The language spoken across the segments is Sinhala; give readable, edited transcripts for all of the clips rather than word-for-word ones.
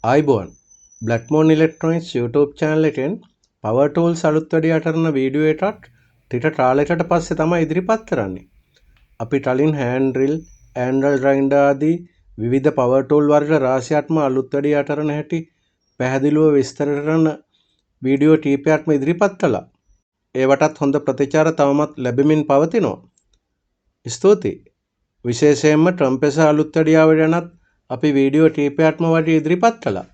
ආයිබෝන් බ්ලැක්මෝන් ඉලෙක්ට්‍රොනික්ස් YouTube channel එකෙන් power tools අලුත් වැඩියා කරන වීඩියෝ එකක් ටික ට්‍රායලයකට පස්සේ තමයි ඉදිරිපත් කරන්නේ. අපි කලින් hand drill, angle grinder ආදී විවිධ power tool වර්ග රාශියක්ම අලුත් වැඩියා කරන හැටි පැහැදිලිව විස්තර කරන වීඩියෝ ටීපයක්ම ඉදිරිපත් කළා. ඒවටත් හොඳ ප්‍රතිචාර තවමත් ලැබෙමින් පවතිනවා. ස්තුතියි. විශේෂයෙන්ම ට්‍රම්පෙසා අලුත් වැඩියා වලනත් අපි වීඩියෝ ටීපයක්ම වගේ ඉදිරිපත් කළා.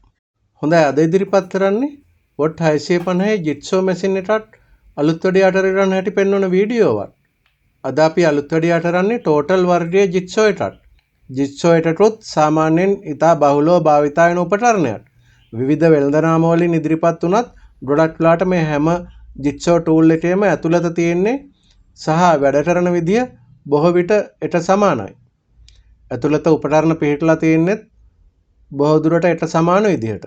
හොඳයි අද ඉදිරිපත් කරන්නේ වොට් 650 ජිට්සෝ මැෂින් එකක් අලුත් වැඩියා කරන හැටි පෙන්වන වීඩියෝවක්. අද අපි අලුත් වැඩියා කරන්නේ ටෝටල් වර්ගයේ ජිට්සෝ එකක්. ජිට්සෝ එකටත් සාමාන්‍යයෙන් ඉතා බහුලව භාවිතා වෙන උපකරණයක්. විවිධ වෙළඳ වලින් ඉදිරිපත් වුණත් ගොඩක් වෙලාට මේ හැම ජිට්සෝ ටූල් එකේම ඇතුළත තියෙන්නේ සහ වැඩ කරන විදිය බොහෝ විට එට සමානයි. ඇතුළත උපකරණ පිහිටලා තියෙන්නේ බොහෝ දුරට එට සමාන විදිහට.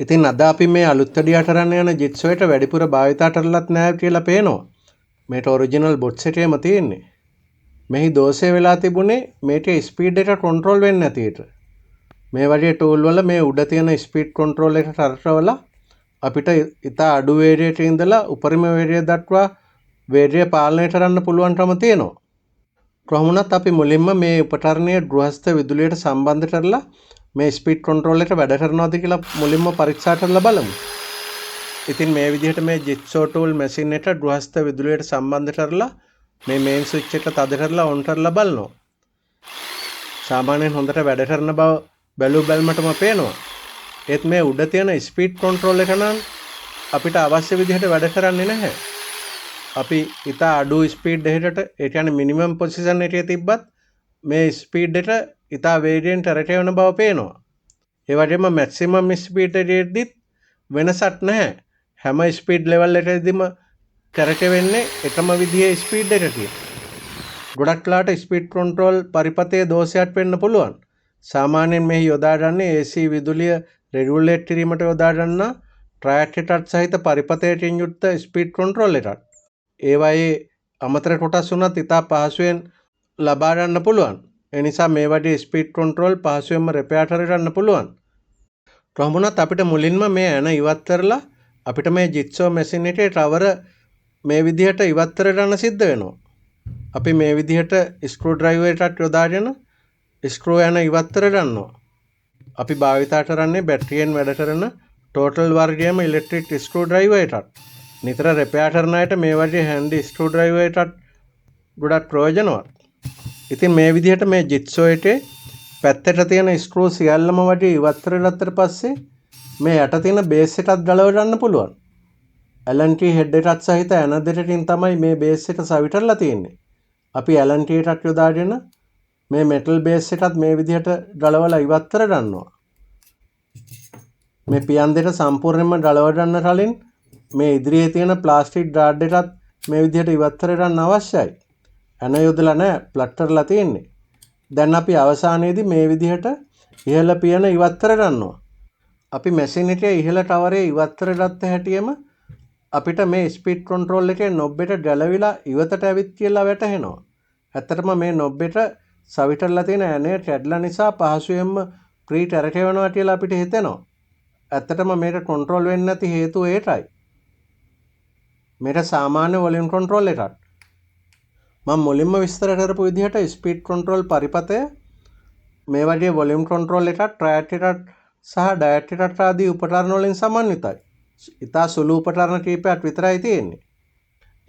ඉතින් අද අපි මේ අලුත් වැඩියා කරන්න යන ජිට්සෝ එක වැඩිපුර භාවිතා කරලත් නැහැ කියලා පේනවා. මේක ඔරිජිනල් බොක්ස් එකේම තියෙන්නේ. මෙහි දෝෂය වෙලා තිබුණේ මේකේ ස්පීඩ් එක කන්ට්‍රෝල් වෙන්නේ නැති එක. මේ වගේ ටූල් වල මේ උඩ තියෙන ස්පීඩ් කන්ට්‍රෝල් එක කරකවලා අපිට ඉතා අඩු වේගයක ඉඳලා උපරිම වේගය දක්වා වේගය පාලනය කරන්න පුළුවන්කම තියෙනවා. කොහොමුණත් අපි මුලින්ම මේ උපකරණය ගෘහස්ත විදුලියට සම්බන්ධ කරලා මේ ස්පීඩ් කන්ට්‍රෝල් එක වැඩ කරනවද කියලා මුලින්ම පරීක්ෂා කරලා බලමු. ඉතින් මේ විදිහට මේ ජිට්සෝ ටූල් මැෂින් එක ගෘහස්ත විදුලියට සම්බන්ධ කරලා මේ මේන් ස්විච් එක තද කරලා ඔන් කරලා බලනවා. සාමාන්‍යයෙන් හොඳට වැඩ කරන බව බැලු බැලමටම පේනවා. ඒත් මේ උඩ තියෙන ස්පීඩ් කන්ට්‍රෝල් එක නම් අපිට අවශ්‍ය විදිහට වැඩ කරන්නේ නැහැ. අපි ඉතා අඩු ස්පීඩ් එකකට ඒ කියන්නේ මිනිමම් පොසිෂන් එකේ තිබ්බත් මේ ස්පීඩ් එක ඉතා වේගයෙන් ටරටවන බව පේනවා. ඒ වගේම මැක්සිමම් ස්පීඩ් එකේදීත් වෙනසක් නැහැ. හැම ස්පීඩ් ලෙවල් එකකදීම ටරටවෙන්නේ එකම විදිහේ ස්පීඩ් එකකින්. ගොඩක් වෙලාට ස්පීඩ් කන්ට්‍රෝල් පරිපතයේ දෝෂයක් වෙන්න පුළුවන්. සාමාන්‍යයෙන් මෙහි යොදා ගන්නේ AC විදුලිය රෙගුලේට් කිරීමට යොදා ගන්නා ට්‍රයැක්ටර් සහිත පරිපතයකින් යුක්ත ස්පීඩ් කන්ට්‍රෝල් එකක්. ඒවායේ අමතර කොටස් වුණත් ඉතා පහසුවෙන් ලබා ගන්න පුළුවන්. ඒ නිසා මේ වගේ ස්පීඩ් කන්ට්‍රෝල් පහසුවෙන්ම රිපෙයාර් කරගන්න පුළුවන්. කොහොමුණත් අපිට මුලින්ම මේ ඇන ඉවත් කරලා අපිට මේ ජිට්සෝ මැෂින් එකේ කවර මේ විදිහට ඉවත් කරගන්න සිද්ධ වෙනවා. අපි මේ විදිහට ස්ක්‍රූ ඩ්‍රයිවර් එකක් යොදාගෙන ස්ක්‍රූ ඇන ඉවත් කරගන්නවා. අපි භාවිතා කරන්නේ බැටරියෙන් වැඩ කරන ටෝටල් වර්ගයේම ඉලෙක්ට්‍රික් ස්ක්‍රූ ඩ්‍රයිවර් එකක්. නිතර රිපෙයාර් කරන අයට මේ වගේ හැන්ඩි ස්ක්‍රූ ඩ්‍රයිවර් එකක් ගොඩක් ප්‍රයෝජනවත්. ඉතින් මේ විදිහට මේ ජිට්සෝ එකේ පැත්තට තියෙන ස්ක්‍රූ සියල්ලම වගේ ඉවත් කරගත්තට පස්සේ මේ යට තියෙන බේස් එකත් ගලව ගන්න පුළුවන්. ඇලන් ටී හෙඩ් එකත් සහිත ඇන දෙකකින් තමයි මේ බේස් එක සවිටරලා තියෙන්නේ. අපි ඇලන් ටී එකක් යොදාගෙන මේ මෙටල් බේස් එකත් මේ විදිහට ගලවලා ඉවත් කරගන්නවා. මේ පියන් දෙක සම්පූර්ණයෙන්ම ගලව ගන්න කලින් මේ ඉදිරියේ තියෙන ප්ලාස්ටික් ඩාඩ් එකත් මේ විදිහට ඉවත් කරගන්න අවශ්‍යයි. ඇන යොදලා නැහැ ප්ලග් කරලා තියෙන්නේ. දැන් අපි අවසානයේදී මේ විදිහට ඉහළ පියන ඉවත් කරගන්නවා. අපි මැෂින් එකේ ඉහළ ටවරේ ඉවත් කරගත්ත හැටියෙම අපිට මේ ස්පීඩ් කන්ට්‍රෝල් එකේ නොබ් එක ගැලවිලා ඉවතට ඇවිත් කියලා වැටහෙනවා. ඇත්තටම මේ නොබ් එක සවිටරලා තියෙන ඇනේ කැඩලා නිසා පහසුවෙන්ම ප්‍රී ටැරට වෙනවා කියලා අපිට හිතෙනවා. ඇත්තටම මේක කන්ට්‍රෝල් වෙන්නේ නැති හේතුව ඒකයි. මේක සාමාන්‍ය වොලියම් කන්ට්‍රෝල් එකක්. මම මුලින්ම විස්තර කරපු විදිහට ස්පීඩ් කන්ට්‍රෝල් පරිපතය මේ වගේ වොලියම් කන්ට්‍රෝල් එකක් ට්‍රයැක්ටර් සහ ඩයැක්ටර් ආදී උපකරණ වලින් සමන්විතයි. ඉතා සුළු උපකරණ කීපයක් විතරයි තියෙන්නේ.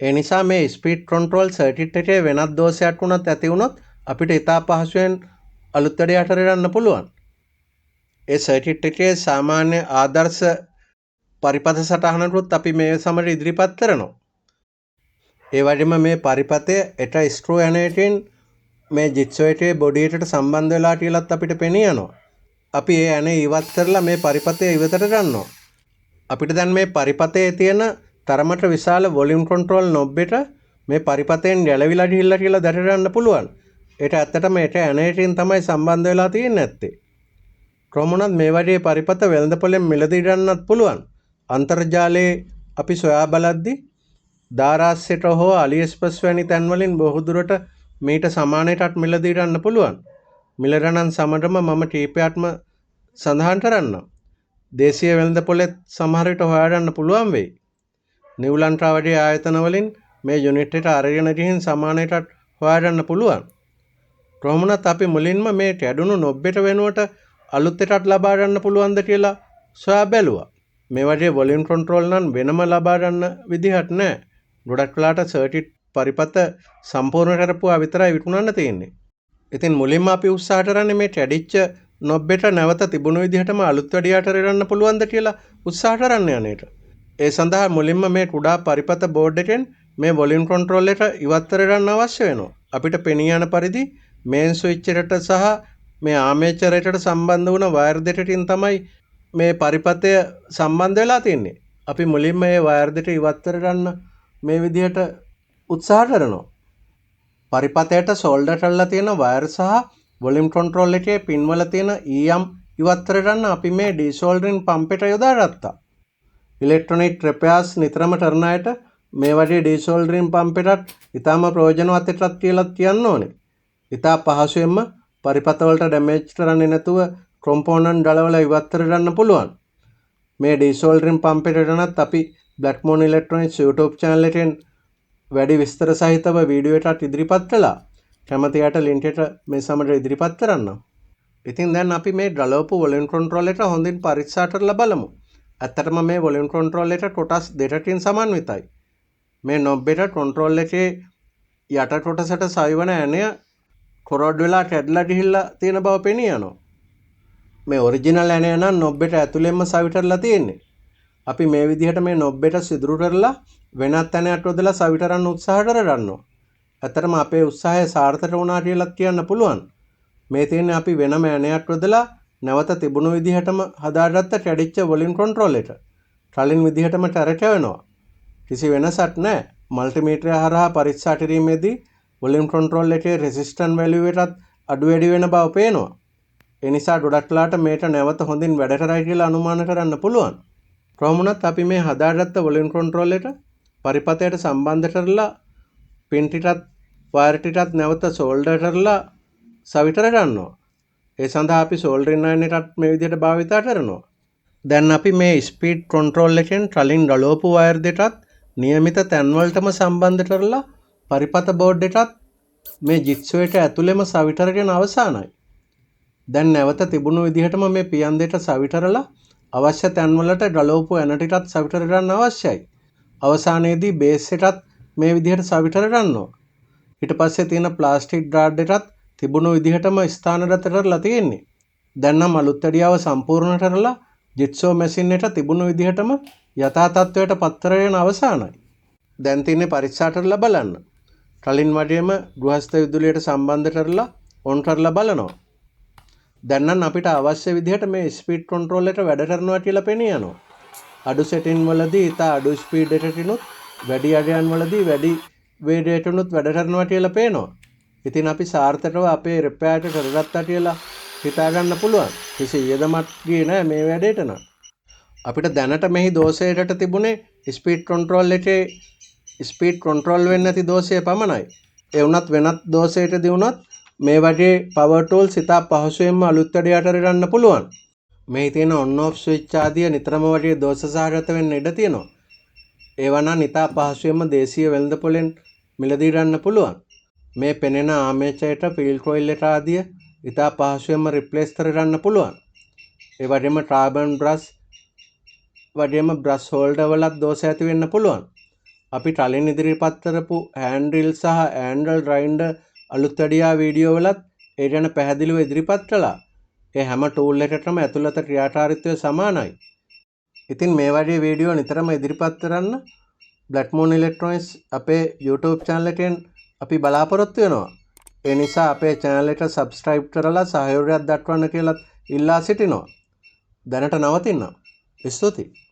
ඒ නිසා මේ ස්පීඩ් කන්ට්‍රෝල් සර්කිට් එකේ වෙනත් දෝෂයක් වුණත් ඇති වුණොත් අපිට ඉතා පහසුවෙන් අලුත් වැඩේ අතරගන්න පුළුවන්. ඒ සර්කිට් එකේ සාමාන්‍ය ආදර්ශ පරිපත සටහනකුත් අපි මේ සමග ඉදිරිපත් කරනවා. ඒ වගේම මේ පරිපතය එක ස්ක්‍රූ ඇනයකින් මේ ජිට්සෝ එකේ බොඩි එකට සම්බන්ධ වෙලා කියලාත් අපිට පෙනී යනවා. අපි ඒ ඇනේ ඉවත් කරලා මේ පරිපතය ඉවතට ගන්නවා. අපිට දැන් මේ පරිපතයේ තියෙන තරමට විශාල වොලියම් කන්ට්‍රෝල් නොබ් එක මේ පරිපතයෙන් ගැලවිලා ගිහිල්ලා කියලා දැක ගන්න පුළුවන්. ඒක ඇත්තටම ඒක ඇනයකින් තමයි සම්බන්ධ වෙලා තියෙන්නේ නැත්තේ. කොහොමුණත් මේ වගේ පරිපත වෙළඳපොලෙන් මිලදී ගන්නත් පුළුවන්. අන්තර්ජාලයේ අපි සොයා බලද්දී දාරාස්සෙට හෝ අලිඑක්ස්ප්‍රස් වැනි තැන්වලින් බොහෝ දුරට මීට සමාන එකක් මිලදී ගන්න පුළුවන්. මිල ගණන් සමගම මම කීපයක්ම සඳහන් කරන්නම්. දේශීය වෙළඳපොලෙත් සමහර විට හොයාගන්න පුළුවන් වෙයි. නිව්ලන්ට්‍රා වගේ ආයතන වලින් මේ යුනිට් එක අරගෙන ගිහින් සමානයටත් හොයාගන්න පුළුවන්. කොහොමුණත් අපි මුලින්ම මේ කැඩුණු නොබ් එක වෙනුවට අලුත් එකක් ලබා ගන්න පුළුවන්ද කියලා සොයා බැලුවා. මේ වගේ වොලියම් කන්ට්‍රෝල් නම් වෙනම ලබා ගන්න විදිහක් නැහැ. ගොඩක් වෙලාට සර්කිට් පරිපත සම්පූර්ණ කරපුවා විතරයි විකුණන්න තියෙන්නේ. ඉතින් මුලින්ම අපි උත්සාහ කරන්නේ මේ කැඩිච්ච නොබ් එක නැවත තිබුණු විදිහටම අලුත් වැඩියට කරගන්න පුළුවන්ද කියලා උත්සාහ කරන්න යන එක. ඒ සඳහා මුලින්ම මේ කුඩා පරිපත බෝඩ් එකෙන් මේ වොලියම් කන්ට්‍රෝල් එක ඉවත් කරගන්න අවශ්‍ය වෙනවා. අපිට පෙනී යන පරිදි මේන් ස්විච් එකට සහ මේ ආමේචර් එකට සම්බන්ධ වුණ වයර් දෙකකින් තමයි මේ පරිපතය සම්බන්ධ වෙලා තියෙන්නේ. අපි මුලින්ම මේ වයර් දෙක ඉවත් කරගන්න මේ විදිහට උත්සාහ කරනවා. පරිපතයට සෝල්ඩර් කරලා තියෙන වයර් සහ වොලියම් කන්ට්‍රෝල් එකේ පින් වල තියෙන EM ඉවත් කරගන්න අපි මේ ඩීසෝල්ඩරින් පම්ප් එක යොදාගත්තා. ඉලෙක්ට්‍රොනික් රිපෙයාර්ස් නිතරම කරන අයට මේ වගේ ඩීසෝල්ඩරින් පම්ප් එකක් ඉතාම ප්‍රයෝජනවත් එකක් කියලා කියන්න ඕනේ. ඉතා පහසුවෙන්ම පරිපත වලට ඩැමේජ් කරන්නේ නැතුව කොම්පෝනන්ට් ගලවලා ඉවත් කරගන්න පුළුවන්. මේ ඩීසෝල්ඩරින් පම්ප් එකටත් අපි බ්ලැක්මෝන් ඉලෙක්ට්‍රොනික්ස් YouTube channel එකෙන් වැඩි විස්තර සහිතව වීඩියෝ එකක් ඉදිරිපත් කළා. කැමති අයට ලින්ක් එක මේ සමග ඉදිරිපත් කරන්න. ඉතින් දැන් අපි මේ ගලවපු වොලියම් කන්ට්‍රෝල් එක හොඳින් පරීක්ෂා කරලා බලමු. ඇත්තටම මේ වොලියම් කන්ට්‍රෝල් එක කොටස් දෙකකින් සමන්විතයි. මේ නොබ් එක කන්ට්‍රෝල් එකේ යට කොටසට සවිවන ඇණය කොරොඩ් වෙලා කැඩලා ගිහිල්ලා තියෙන බව පෙනී යනවා. මේ ඔරිජිනල් ඇණය නම් නොබ් එක ඇතුළෙන්ම සවි කරලා තියෙන්නේ. අපි මේ විදිහට මේ නොබ් එක සිදුරු කරලා වෙනත් ඇණයක් යොදලා සවි කරන්න උත්සාහ කරගන්නවා. ඇත්තටම අපේ උත්සාහය සාර්ථක වුණා කියලා කියන්න පුළුවන්. මේ තියෙන්නේ අපි වෙනම ඇණයක් යොදලා නැවත තිබුණු විදිහටම හදාගත්ත කැඩිච්ච වොලියම් කන්ට්‍රෝල් එක. කලින් විදිහටම ටැරකවෙනවා. කිසි වෙනසක් නැහැ. මල්ටිමීටරය හරහා පරීක්ෂා කිරීමේදී වොලියම් කන්ට්‍රෝල් එකේ රෙසිස්ටන්ස් වැලියු එකත් අඩු වැඩි වෙන බව පේනවා. ඒ නිසා ගොඩක් වෙලාට මේක නැවත හොඳින් වැඩ කරයි කියලා අනුමාන කරන්න පුළුවන්. කොහොමුණත් අපි මේ හදාගත්ත වොලියම් කන්ට්‍රෝල් එක පරිපතයට සම්බන්ධ කරලා පින් ටිකත් වයර් ටිකත් නැවත සෝල්ඩර් කරලා සවි කරගන්නවා. ඒ සඳහා අපි සෝල්ඩරින් අයන් එකත් මේ විදිහට භාවිතා කරනවා. දැන් අපි මේ ස්පීඩ් කන්ට්‍රෝල් එකෙන් කලින් ගලවපු වයර් දෙකත් નિયમિત තැන් වලටම සම්බන්ධ කරලා පරිපත බෝඩ් එකත් මේ ජිග්සෝ එක ඇතුළෙම සවි කරගෙන අවසానයි. දැන් නැවත තිබුණු විදිහටම මේ පියන් දෙක සවි කරලා අවශ්‍ය තැන් වලට ගලවපු ඇන ටිකත් සවි කරගන්න අවශ්‍යයි. අවසානයේදී බේස් එකත් මේ විදිහට සවි කරගන්නවා. ඊට පස්සේ තියෙන ප්ලාස්ටික් ගාඩ් එකත් තිබුණු විදිහටම ස්ථානගත කරලා තියෙන්නේ. දැන් නම් අලුත් ඇඩියාව සම්පූර්ණ කරලා ජිග්සෝ මැෂින් එක තිබුණු විදිහටම යථා තත්ත්වයට පත් කරගෙන අවසానයි. දැන් තියෙන්නේ පරීක්ෂා කරලා බලන්න. කලින් වගේම ගෘහස්ත විදුලියට සම්බන්ධ කරලා ඔන් කරලා බලනවා. දැන් නම් අපිට අවශ්‍ය විදිහට මේ ස්පීඩ් කන්ට්‍රෝල් එක වැඩ කරනවා කියලා පෙනී යනවා. අඩු සෙටින් වලදී ඉතා අඩු ස්පීඩ් එකකිනුත් වැඩි අඩයන් වලදී වැඩි වේගයකිනුත් වැඩ කරනවා කියලා පේනවා. ඉතින් අපි සාර්ථකව අපේ රිපෙයාර් එක කරගත්තා කියලා හිතා ගන්න පුළුවන්. කිසි වියදමක් ගියේ නැහැ මේ වැඩේට නම්. අපිට දැනට මෙහි දෝෂයකට තිබුණේ ස්පීඩ් කන්ට්‍රෝල් එකේ ස්පීඩ් කන්ට්‍රෝල් වෙන්නේ නැති දෝෂය පමණයි. ඒ වුණත් වෙනත් දෝෂයකදී වුණත් මේ වගේ පවර් ටූල්ස් ඉතා පහසුවෙන්ම අලුත් වැඩ කරගන්න පුළුවන්. මේ තියෙන ඔන් ඔෆ් ස්විච් ආදිය නිතරම වගේ දෝෂ සහගත වෙන්න ඉඩ තියෙනවා. ඒවා නම් ඉතා පහසුවෙන්ම දේශීය වෙළඳපොලෙන් මිලදී ගන්න පුළුවන්. මේ පෙනෙන ආමේචරයට ෆීල්ඩ් කොයිල් එක ආදිය ඉතා පහසුවෙන්ම රිප්ලේස් කරගන්න පුළුවන්. ඒ වගේම කාබන් බ්‍රෂ් වගේම බ්‍රෂ් හෝල්ඩර් වලත් දෝෂ ඇති වෙන්න පුළුවන්. අපි කලින් ඉදිරිපත් කරපු හෑන්ඩ්රිල් සහ හෑන්ඩල් ග්‍රයින්ඩර් අලුත් වැඩියා වීඩියෝ වලත් ඒ ගැන පැහැදිලිව ඉදිරිපත් කළා. ඒ හැම ටූල් එකකටම ඇතුළත ක්‍රියාකාරීත්වය සමානයි. ඉතින් මේ වගේ වීඩියෝ නිතරම ඉදිරිපත් කරන්න බ්ලැක්මෝන් ඉලෙක්ට්‍රොනික්ස් අපේ YouTube channel එකෙන් අපි බලාපොරොත්තු වෙනවා. ඒ නිසා අපේ channel එක subscribe කරලා සහයෝගයක් දක්වන්න කියලා ඉල්ලා සිටිනවා. දැනට නවතිනවා. ස්තුතියි.